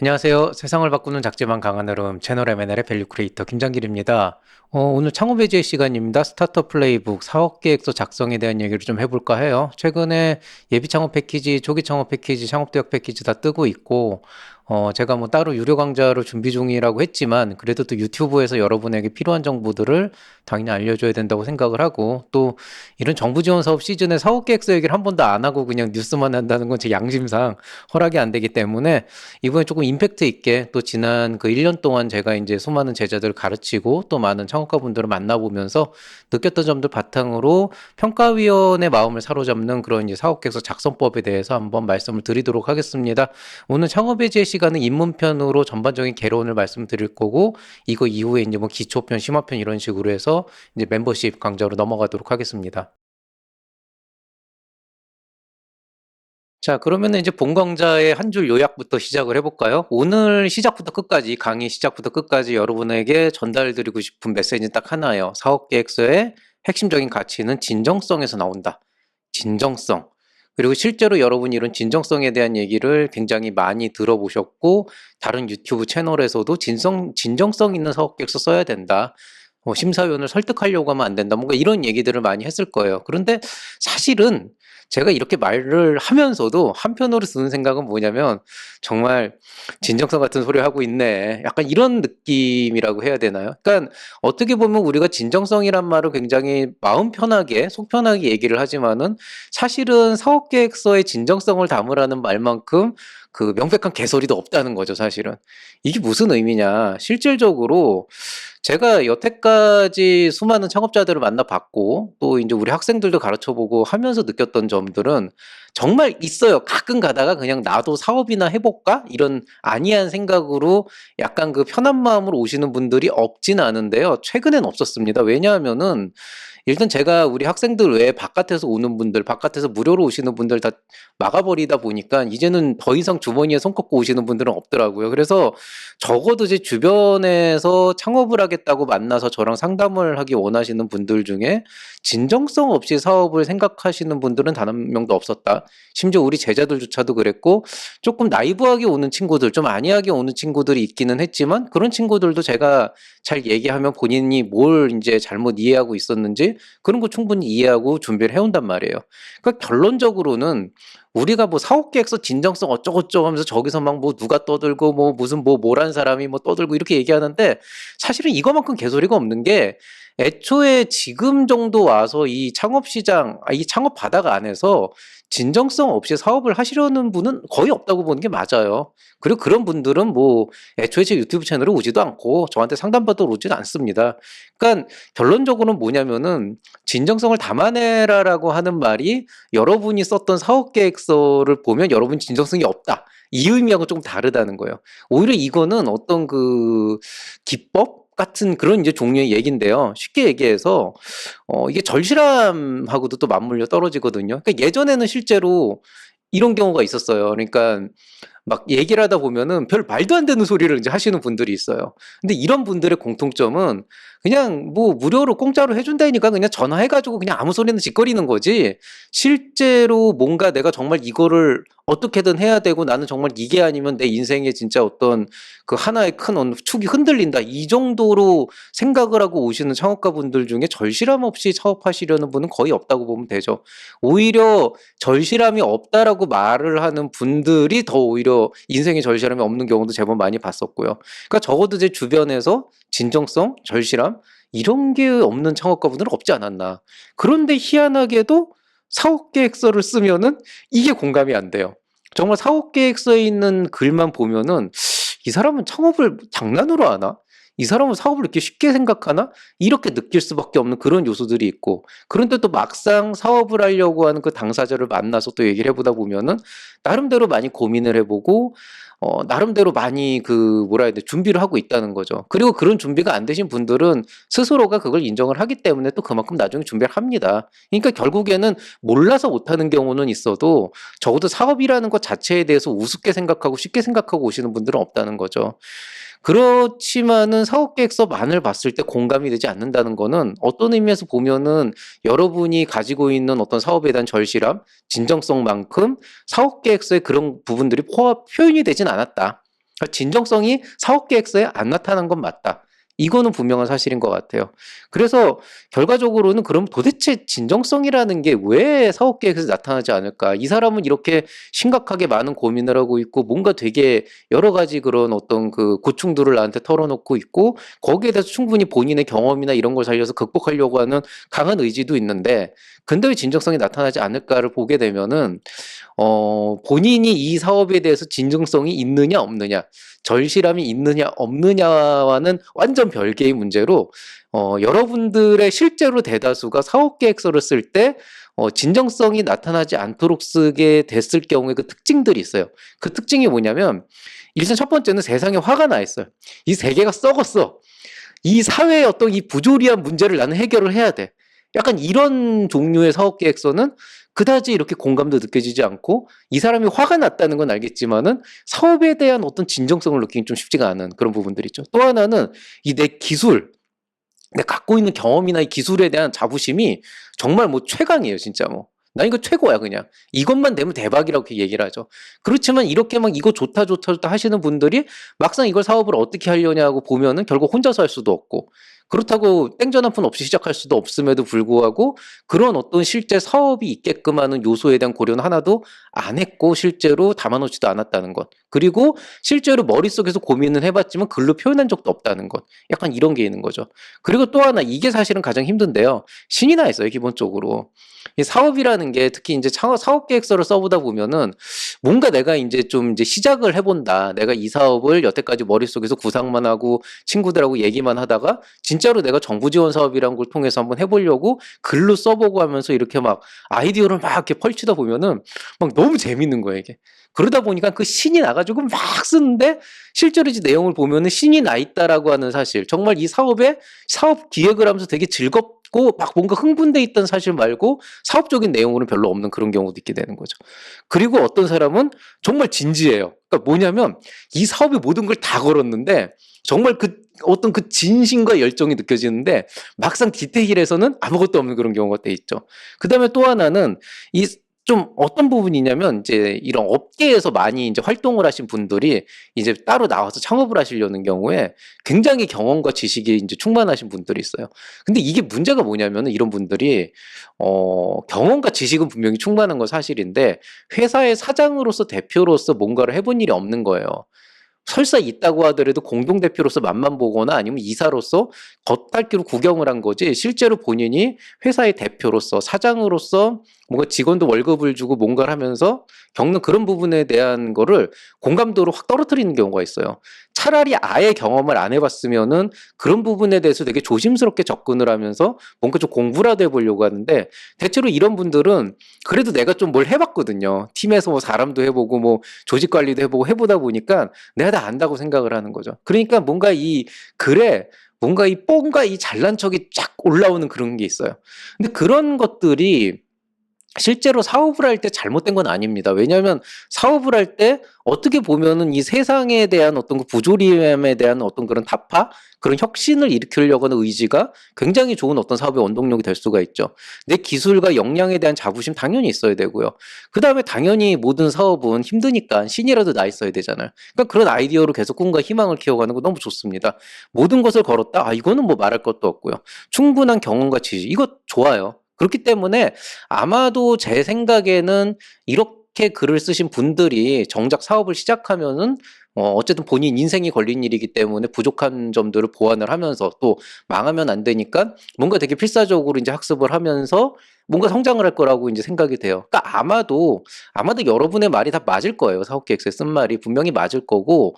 안녕하세요. 세상을 바꾸는 작지만 강한 흐름 채널 M&L의 밸류 크리에이터 김장길입니다. 오늘 창업의지의 시간입니다. 스타트업 플레이북 사업 계획서 작성에 대한 얘기를 좀 해볼까 해요. 최근에 예비 창업 패키지, 초기 창업 패키지, 창업대학 패키지 다 뜨고 있고, 제가 뭐 따로 유료 강좌를 준비 중이라고 했지만, 그래도 또 유튜브에서 여러분에게 필요한 정보들을 당연히 알려줘야 된다고 생각을 하고, 또 이런 정부 지원 사업 시즌에 사업 계획서 얘기를 한 번도 안 하고 그냥 뉴스만 한다는 건 제 양심상 허락이 안 되기 때문에 이번에 조금 임팩트 있게 또 지난 그 1년 동안 제가 이제 수많은 제자들을 가르치고 또 많은 창업가분들을 만나보면서 느꼈던 점들 바탕으로 평가위원의 마음을 사로잡는 그런 이제 사업계획서 작성법에 대해서 한번 말씀을 드리도록 하겠습니다. 오늘 창업의 제 시간은 입문편으로 전반적인 개론을 말씀드릴 거고 이거 이후에 이제 뭐 기초편, 심화편 이런 식으로 해서 이제 멤버십 강좌로 넘어가도록 하겠습니다. 자, 그러면은 이제 본 강좌의 한 줄 요약부터 시작을 해볼까요? 오늘 시작부터 끝까지, 강의 시작부터 끝까지 여러분에게 전달드리고 싶은 메시지는 딱 하나예요. 사업계획서의 핵심적인 가치는 진정성에서 나온다. 진정성. 그리고 실제로 여러분이 이런 진정성에 대한 얘기를 굉장히 많이 들어보셨고, 다른 유튜브 채널에서도 진정성 있는 사업계획서 써야 된다. 심사위원을 설득하려고 하면 안 된다. 뭔가 이런 얘기들을 많이 했을 거예요. 그런데 사실은 제가 이렇게 말을 하면서도 한편으로 드는 생각은 뭐냐면 정말 진정성 같은 소리 하고 있네. 약간 이런 느낌이라고 해야 되나요? 그러니까 어떻게 보면 우리가 진정성이란 말을 굉장히 마음 편하게, 속 편하게 얘기를 하지만은 사실은 사업계획서의 진정성을 담으라는 말만큼 그 명백한 개소리도 없다는 거죠, 사실은. 이게 무슨 의미냐? 실질적으로 제가 여태까지 수많은 창업자들을 만나봤고 또 이제 우리 학생들도 가르쳐보고 하면서 느꼈던 점들은 정말 있어요. 가끔 가다가 그냥 나도 사업이나 해볼까? 이런 안이한 생각으로 약간 그 편한 마음으로 오시는 분들이 없진 않은데요. 최근엔 없었습니다. 왜냐하면은 일단 제가 우리 학생들 외에 바깥에서 오는 분들, 바깥에서 무료로 오시는 분들 다 막아버리다 보니까 이제는 더 이상 주머니에 손 꽂고 오시는 분들은 없더라고요. 그래서 적어도 제 주변에서 창업을 하겠다고 만나서 저랑 상담을 하기 원하시는 분들 중에 진정성 없이 사업을 생각하시는 분들은 단 한 명도 없었다. 심지어 우리 제자들조차도 그랬고 조금 나이브하게 오는 친구들, 좀 안이하게 오는 친구들이 있기는 했지만 그런 친구들도 제가 잘 얘기하면 본인이 뭘 이제 잘못 이해하고 있었는지 그런 거 충분히 이해하고 준비를 해온단 말이에요. 그러니까 결론적으로는 우리가 뭐 사업계획서 진정성 어쩌고저쩌고 하면서 저기서 막 뭐 누가 떠들고 뭐 무슨 뭐 뭐란 사람이 뭐 떠들고 이렇게 얘기하는데 사실은 이거만큼 개소리가 없는 게 애초에 지금 정도 와서 이 창업시장, 이 창업 바닥 안에서 진정성 없이 사업을 하시려는 분은 거의 없다고 보는 게 맞아요. 그리고 그런 분들은 뭐 애초에 제 유튜브 채널에 오지도 않고 저한테 상담받으러 오지도 않습니다. 그러니까 결론적으로는 뭐냐면은 진정성을 담아내라라고 하는 말이 여러분이 썼던 사업 계획서를 보면 여러분 진정성이 없다. 이 의미하고 조금 다르다는 거예요. 오히려 이거는 어떤 그 기법 같은 그런 이제 종류의 얘기인데요. 쉽게 얘기해서 이게 절실함하고도 또 맞물려 떨어지거든요. 그러니까 예전에는 실제로 이런 경우가 있었어요. 그러니까 막 얘기를 하다 보면은 별 말도 안 되는 소리를 이제 하시는 분들이 있어요. 근데 이런 분들의 공통점은 그냥 뭐 무료로 공짜로 해준다니까 그냥 전화해가지고 그냥 아무 소리나 짓거리는 거지. 실제로 뭔가 내가 정말 이거를 어떻게든 해야 되고 나는 정말 이게 아니면 내 인생에 진짜 어떤 그 하나의 큰 축이 흔들린다. 이 정도로 생각을 하고 오시는 창업가분들 중에 절실함 없이 사업하시려는 분은 거의 없다고 보면 되죠. 오히려 절실함이 없다라고 말을 하는 분들이 더 오히려 인생에 절실함이 없는 경우도 제법 많이 봤었고요. 그러니까 적어도 제 주변에서 진정성, 절실함 이런 게 없는 창업가분들은 없지 않았나. 그런데 희한하게도 사업계획서를 쓰면은 이게 공감이 안 돼요. 정말 사업계획서에 있는 글만 보면은 이 사람은 창업을 장난으로 하나? 이 사람은 사업을 이렇게 쉽게 생각하나? 이렇게 느낄 수밖에 없는 그런 요소들이 있고 그런데 또 막상 사업을 하려고 하는 그 당사자를 만나서 또 얘기를 해보다 보면은 나름대로 많이 고민을 해보고 나름대로 많이 그 뭐라 해야 돼 준비를 하고 있다는 거죠. 그리고 그런 준비가 안 되신 분들은 스스로가 그걸 인정을 하기 때문에 또 그만큼 나중에 준비를 합니다. 그러니까 결국에는 몰라서 못하는 경우는 있어도 적어도 사업이라는 것 자체에 대해서 우습게 생각하고 쉽게 생각하고 오시는 분들은 없다는 거죠. 그렇지만은 사업 계획서만을 봤을 때 공감이 되지 않는다는 거는 어떤 의미에서 보면은 여러분이 가지고 있는 어떤 사업에 대한 절실함, 진정성만큼 사업 계획서에 그런 부분들이 표현이 되진 않았다. 그러니까 진정성이 사업 계획서에 안 나타난 건 맞다. 이거는 분명한 사실인 것 같아요. 그래서 결과적으로는 그럼 도대체 진정성이라는 게 왜 사업 계획에서 나타나지 않을까? 이 사람은 이렇게 심각하게 많은 고민을 하고 있고 뭔가 되게 여러 가지 그런 어떤 그 고충들을 나한테 털어놓고 있고 거기에 대해서 충분히 본인의 경험이나 이런 걸 살려서 극복하려고 하는 강한 의지도 있는데 근데 왜 진정성이 나타나지 않을까를 보게 되면은 본인이 이 사업에 대해서 진정성이 있느냐 없느냐 절실함이 있느냐 없느냐와는 완전 별개의 문제로 여러분들의 실제로 대다수가 사업 계획서를 쓸 때 진정성이 나타나지 않도록 쓰게 됐을 경우에 그 특징들이 있어요. 그 특징이 뭐냐면 일단 첫 번째는 세상에 화가 나 있어요. 이 세계가 썩었어. 이 사회의 어떤 이 부조리한 문제를 나는 해결을 해야 돼. 약간 이런 종류의 사업 계획서는 그다지 이렇게 공감도 느껴지지 않고 이 사람이 화가 났다는 건 알겠지만은 사업에 대한 어떤 진정성을 느끼기 좀 쉽지가 않은 그런 부분들이 있죠. 또 하나는 이 내 기술, 내가 갖고 있는 경험이나 이 기술에 대한 자부심이 정말 뭐 최강이에요, 진짜 뭐. 나 이거 최고야, 그냥. 이것만 되면 대박이라고 이렇게 얘기를 하죠. 그렇지만 이렇게 막 이거 좋다, 좋다, 좋다 하시는 분들이 막상 이걸 사업을 어떻게 하려냐고 보면은 결국 혼자서 할 수도 없고, 그렇다고 땡전 한 푼 없이 시작할 수도 없음에도 불구하고 그런 어떤 실제 사업이 있게끔 하는 요소에 대한 고려는 하나도 안 했고 실제로 담아놓지도 않았다는 것. 그리고 실제로 머릿속에서 고민은 해봤지만 글로 표현한 적도 없다는 것. 약간 이런 게 있는 거죠. 그리고 또 하나 이게 사실은 가장 힘든데요. 신이 나 있어요, 기본적으로. 이 사업이라는 게 특히 이제 사업 계획서를 써보다 보면은 뭔가 내가 이제 좀 이제 시작을 해본다. 내가 이 사업을 여태까지 머릿속에서 구상만 하고 친구들하고 얘기만 하다가 진짜로 내가 정부 지원 사업이란 걸 통해서 한번 해보려고 글로 써보고 하면서 이렇게 막 아이디어를 막 이렇게 펼치다 보면은 막 너무 재밌는 거예요, 이게. 그러다 보니까 그 신이 나가지고 막 쓰는데 실제로 이제 내용을 보면은 신이 나 있다라고 하는 사실. 정말 이 사업 기획을 하면서 되게 즐겁고 막 뭔가 흥분돼 있던 사실 말고 사업적인 내용으로는 별로 없는 그런 경우도 있게 되는 거죠. 그리고 어떤 사람은 정말 진지해요. 그러니까 뭐냐면 이 사업에 모든 걸 다 걸었는데 정말 그 어떤 그 진심과 열정이 느껴지는데 막상 디테일에서는 아무것도 없는 그런 경우가 돼 있죠. 그다음에 또 하나는 이 좀 어떤 부분이냐면 이제 이런 업계에서 많이 이제 활동을 하신 분들이 이제 따로 나와서 창업을 하시려는 경우에 굉장히 경험과 지식이 이제 충만하신 분들이 있어요. 근데 이게 문제가 뭐냐면은 이런 분들이 경험과 지식은 분명히 충만한 건 사실인데 회사의 사장으로서 대표로서 뭔가를 해본 일이 없는 거예요. 설사 있다고 하더라도 공동대표로서 맛만 보거나 아니면 이사로서 겉핥기로 구경을 한 거지 실제로 본인이 회사의 대표로서 사장으로서 뭔가 직원도 월급을 주고 뭔가를 하면서 겪는 그런 부분에 대한 거를 공감도를 확 떨어뜨리는 경우가 있어요. 차라리 아예 경험을 안 해봤으면은 그런 부분에 대해서 되게 조심스럽게 접근을 하면서 뭔가 좀 공부라도 해보려고 하는데 대체로 이런 분들은 그래도 내가 좀 뭘 해봤거든요. 팀에서 뭐 사람도 해보고 뭐 조직 관리도 해보고 해보다 보니까 내가 다 안다고 생각을 하는 거죠. 그러니까 뭔가 이 글에 뭔가 이 뽕과 이 잘난 척이 쫙 올라오는 그런 게 있어요. 근데 그런 것들이 실제로 사업을 할 때 잘못된 건 아닙니다. 왜냐하면 사업을 할 때 어떻게 보면은 이 세상에 대한 어떤 그 부조림에 대한 어떤 그런 타파, 그런 혁신을 일으키려고 하는 의지가 굉장히 좋은 어떤 사업의 원동력이 될 수가 있죠. 내 기술과 역량에 대한 자부심 당연히 있어야 되고요. 그 다음에 당연히 모든 사업은 힘드니까 신이라도 나 있어야 되잖아요. 그러니까 그런 아이디어로 계속 꿈과 희망을 키워가는 거 너무 좋습니다. 모든 것을 걸었다? 아, 이거는 뭐 말할 것도 없고요. 충분한 경험과 지식, 이거 좋아요. 그렇기 때문에 아마도 제 생각에는 이렇게 글을 쓰신 분들이 정작 사업을 시작하면은 어쨌든 본인 인생이 걸린 일이기 때문에 부족한 점들을 보완을 하면서 또 망하면 안 되니까 뭔가 되게 필사적으로 이제 학습을 하면서 뭔가 성장을 할 거라고 이제 생각이 돼요. 그러니까 아마도 여러분의 말이 다 맞을 거예요. 사업 계획서에 쓴 말이 분명히 맞을 거고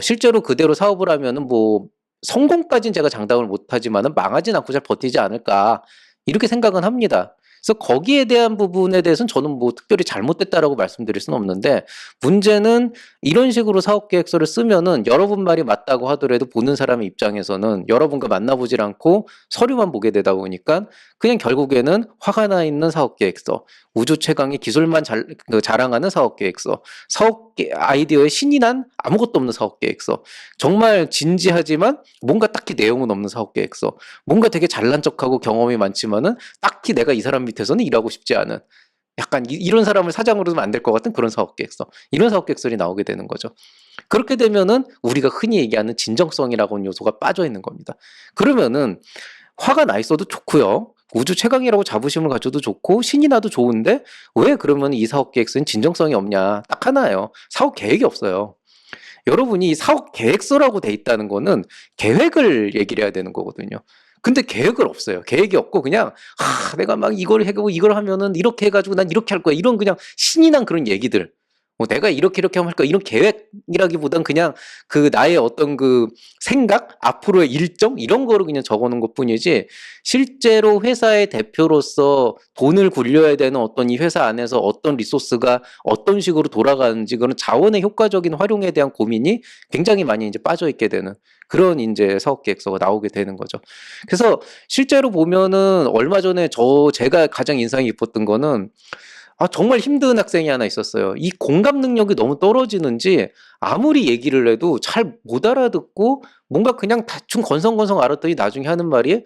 실제로 그대로 사업을 하면은 뭐 성공까지는 제가 장담을 못하지만은 망하진 않고 잘 버티지 않을까. 이렇게 생각은 합니다. 그래서 거기에 대한 부분에 대해서는 저는 뭐 특별히 잘못됐다라고 말씀드릴 수는 없는데 문제는 이런 식으로 사업 계획서를 쓰면은 여러분 말이 맞다고 하더라도 보는 사람의 입장에서는 여러분과 만나보질 않고 서류만 보게 되다 보니까 그냥 결국에는 화가 나 있는 사업 계획서, 우주 최강의 기술만 자랑하는 사업 계획서, 아이디어에 신이 난 아무것도 없는 사업 계획서, 정말 진지하지만 뭔가 딱히 내용은 없는 사업 계획서, 뭔가 되게 잘난 척하고 경험이 많지만은 딱히 내가 이 사람 밑에서는 일하고 싶지 않은 약간 이런 사람을 사장으로 두면 안 될 것 같은 그런 사업계획서. 이런 사업계획서이 나오게 되는 거죠. 그렇게 되면은 우리가 흔히 얘기하는 진정성이라고 하는 요소가 빠져 있는 겁니다. 그러면은 화가 나 있어도 좋고요. 우주 최강이라고 자부심을 가져도 좋고 신이 나도 좋은데 왜 그러면 이 사업 계획서는 진정성이 없냐? 딱 하나예요. 사업 계획이 없어요. 여러분이 이 사업 계획서라고 돼 있다는 거는 계획을 얘기를 해야 되는 거거든요. 근데 계획을 없어요. 계획이 없고 그냥 내가 막 이걸 해고 이걸 하면은 이렇게 해가지고 난 이렇게 할 거야. 이런 그냥 신이 난 그런 얘기들. 뭐 내가 이렇게 하면 할 거야. 이런 계획이라기보단 그냥 그 나의 어떤 그 생각, 앞으로의 일정 이런 거를 그냥 적어놓은 것뿐이지 실제로 회사의 대표로서 돈을 굴려야 되는 어떤 이 회사 안에서 어떤 리소스가 어떤 식으로 돌아가는지 그런 자원의 효과적인 활용에 대한 고민이 굉장히 많이 이제 빠져 있게 되는 그런 이제 사업 계획서가 나오게 되는 거죠. 그래서 실제로 보면은 얼마 전에 제가 가장 인상이 깊었던 거는 정말 힘든 학생이 하나 있었어요. 이 공감 능력이 너무 떨어지는지 아무리 얘기를 해도 잘 못 알아듣고 뭔가 그냥 대충 건성건성 알았더니 나중에 하는 말이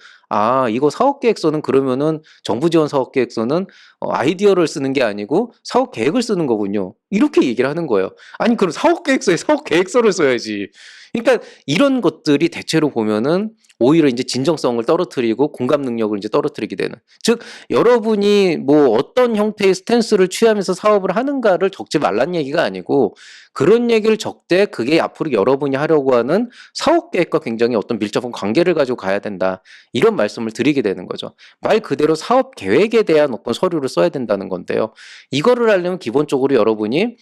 이거 사업계획서는 그러면은 정부 지원 사업계획서는 아이디어를 쓰는 게 아니고 사업계획을 쓰는 거군요. 이렇게 얘기를 하는 거예요. 아니 그럼 사업계획서에 사업계획서를 써야지. 그러니까 이런 것들이 대체로 보면은 오히려 이제 진정성을 떨어뜨리고 공감 능력을 이제 떨어뜨리게 되는. 즉 여러분이 뭐 어떤 형태의 스탠스를 취하면서 사업을 하는가를 적지 말란 얘기가 아니고 그런 얘기를 적되 그게 앞으로 여러분이 하려고 하는 사업 계획과 굉장히 어떤 밀접한 관계를 가지고 가야 된다. 이런 말씀을 드리게 되는 거죠. 말 그대로 사업 계획에 대한 어떤 서류를 써야 된다는 건데요. 이거를 하려면 기본적으로 여러분이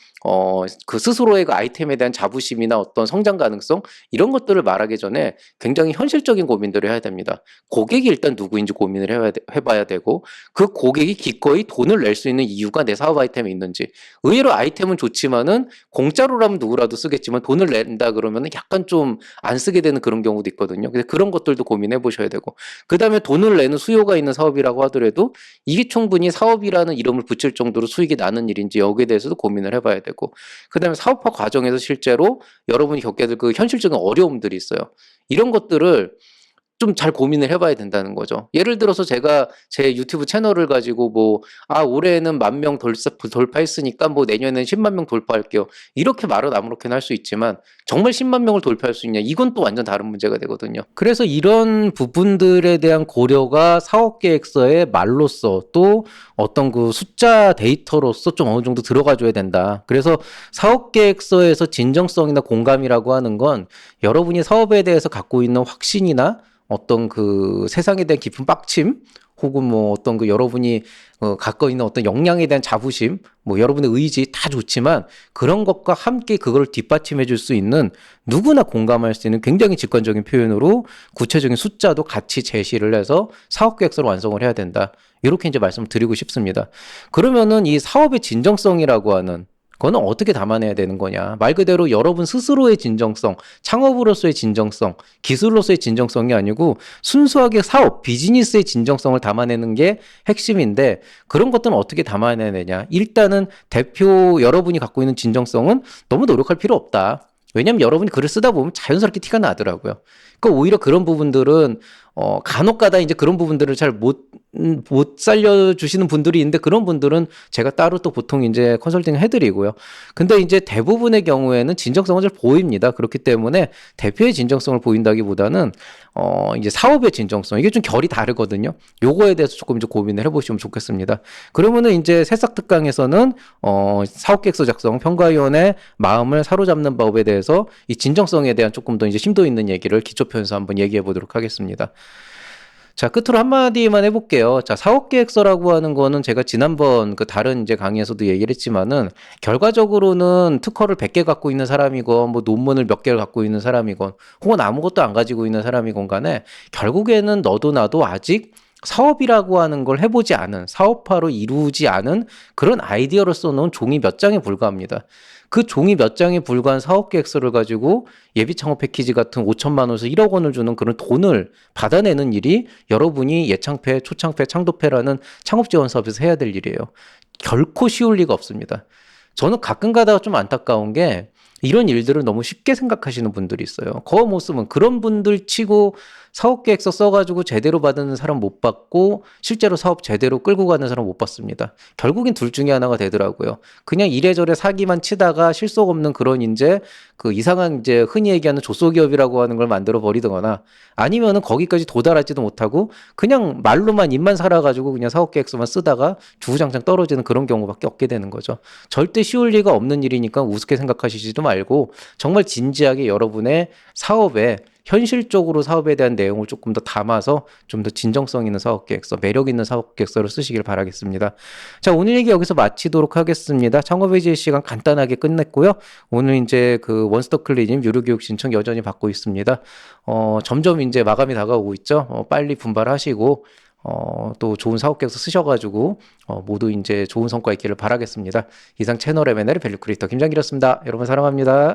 그 스스로의 그 아이템에 대한 자부심이나 어떤 성장 가능성 이런 것들을 말하기 전에 굉장히 현실적인 고민들을 해야 됩니다. 고객이 일단 누구인지 고민을 해봐야 되고 그 고객이 기꺼이 돈을 낼 수 있는 이유가 내 사업 아이템에 있는지. 의외로 아이템은 좋지만은 공짜로라면 누구라도 쓰겠지만 돈을 낸다 그러면 약간 좀 안 쓰게 되는 그런 경우도 있거든요. 그래서 그런 것들도 고민해 보셔야 되고 그 다음에 돈을 내는 수요가 있는 사업이라고 하더라도 이게 충분히 사업이라는 이름을 붙일 정도로 수익이 나는 일인지 여기에 대해서도 고민을 해봐야 되고 그 다음에 사업화 과정에서 실제로 여러분이 겪게 될 그 현실적인 어려움들이 있어요. 이런 것들을 좀 잘 고민을 해봐야 된다는 거죠. 예를 들어서 제가 제 유튜브 채널을 가지고 올해는 10,000명 돌파했으니까 뭐 내년에는 10만 명 돌파할게요. 이렇게 말은 아무렇게나 할 수 있지만 정말 10만 명을 돌파할 수 있냐? 이건 또 완전 다른 문제가 되거든요. 그래서 이런 부분들에 대한 고려가 사업계획서의 말로써 또 어떤 그 숫자 데이터로서 좀 어느 정도 들어가줘야 된다. 그래서 사업계획서에서 진정성이나 공감이라고 하는 건 여러분이 사업에 대해서 갖고 있는 확신이나 어떤 그 세상에 대한 깊은 빡침 혹은 뭐 어떤 그 여러분이 갖고 있는 어떤 역량에 대한 자부심 뭐 여러분의 의지 다 좋지만 그런 것과 함께 그걸 뒷받침해 줄 수 있는 누구나 공감할 수 있는 굉장히 직관적인 표현으로 구체적인 숫자도 같이 제시를 해서 사업계획서를 완성을 해야 된다. 이렇게 이제 말씀을 드리고 싶습니다. 그러면은 이 사업의 진정성이라고 하는 그거는 어떻게 담아내야 되는 거냐. 말 그대로 여러분 스스로의 진정성, 창업으로서의 진정성, 기술로서의 진정성이 아니고 순수하게 사업, 비즈니스의 진정성을 담아내는 게 핵심인데 그런 것들은 어떻게 담아내야 되냐. 일단은 대표 여러분이 갖고 있는 진정성은 너무 노력할 필요 없다. 왜냐면 여러분이 글을 쓰다 보면 자연스럽게 티가 나더라고요. 그러니까 오히려 그런 부분들은 간혹 가다 이제 그런 부분들을 잘 못 살려주시는 분들이 있는데 그런 분들은 제가 따로 또 보통 이제 컨설팅을 해드리고요. 근데 이제 대부분의 경우에는 진정성은 잘 보입니다. 그렇기 때문에 대표의 진정성을 보인다기보다는 이제 사업의 진정성 이게 좀 결이 다르거든요. 요거에 대해서 조금 이제 고민을 해보시면 좋겠습니다. 그러면은 이제 새싹특강에서는 사업계획서 작성 평가위원의 마음을 사로잡는 법에 대해서 이 진정성에 대한 조금 더 이제 심도 있는 얘기를 기초편에서 한번 얘기해 보도록 하겠습니다. 자, 끝으로 한마디만 해볼게요. 자, 사업계획서라고 하는 거는 제가 지난번 그 다른 이제 강의에서도 얘기를 했지만은 결과적으로는 특허를 100개 갖고 있는 사람이건 뭐 논문을 몇 개를 갖고 있는 사람이건 혹은 아무것도 안 가지고 있는 사람이건 간에 결국에는 너도 나도 아직 사업이라고 하는 걸 해보지 않은 사업화로 이루지 않은 그런 아이디어로 써놓은 종이 몇 장에 불과합니다. 그 종이 몇 장에 불과한 사업계획서를 가지고 예비창업 패키지 같은 5천만 원에서 1억 원을 주는 그런 돈을 받아내는 일이 여러분이 예창패, 초창패, 창도패라는 창업지원 사업에서 해야 될 일이에요. 결코 쉬울 리가 없습니다. 저는 가끔 가다가 좀 안타까운 게 이런 일들을 너무 쉽게 생각하시는 분들이 있어요. 거 못 쓰면 그런 분들 치고 사업계획서 써가지고 제대로 받는 사람 못 받고 실제로 사업 제대로 끌고 가는 사람 못 받습니다. 결국엔 둘 중에 하나가 되더라고요. 그냥 이래저래 사기만 치다가 실속 없는 그런 이제 그 이상한 이제 흔히 얘기하는 조소기업이라고 하는 걸 만들어 버리거나 아니면은 거기까지 도달하지도 못하고 그냥 말로만 입만 살아가지고 그냥 사업계획서만 쓰다가 주구장창 떨어지는 그런 경우밖에 없게 되는 거죠. 절대 쉬울 리가 없는 일이니까 우습게 생각하시지도 말고 정말 진지하게 여러분의 사업에 현실적으로 사업에 대한 내용을 조금 더 담아서 좀 더 진정성 있는 사업계획서, 매력 있는 사업계획서를 쓰시길 바라겠습니다. 자, 오늘 얘기 여기서 마치도록 하겠습니다. 창업의 질 시간 간단하게 끝냈고요. 오늘 이제 그 원스톱 클리님 유료 교육 신청 여전히 받고 있습니다. 점점 이제 마감이 다가오고 있죠. 빨리 분발하시고 또 좋은 사업계획서 쓰셔가지고 모두 이제 좋은 성과 있기를 바라겠습니다. 이상 채널 M&A의 밸류 크리에이터 김장길이었습니다. 여러분 사랑합니다.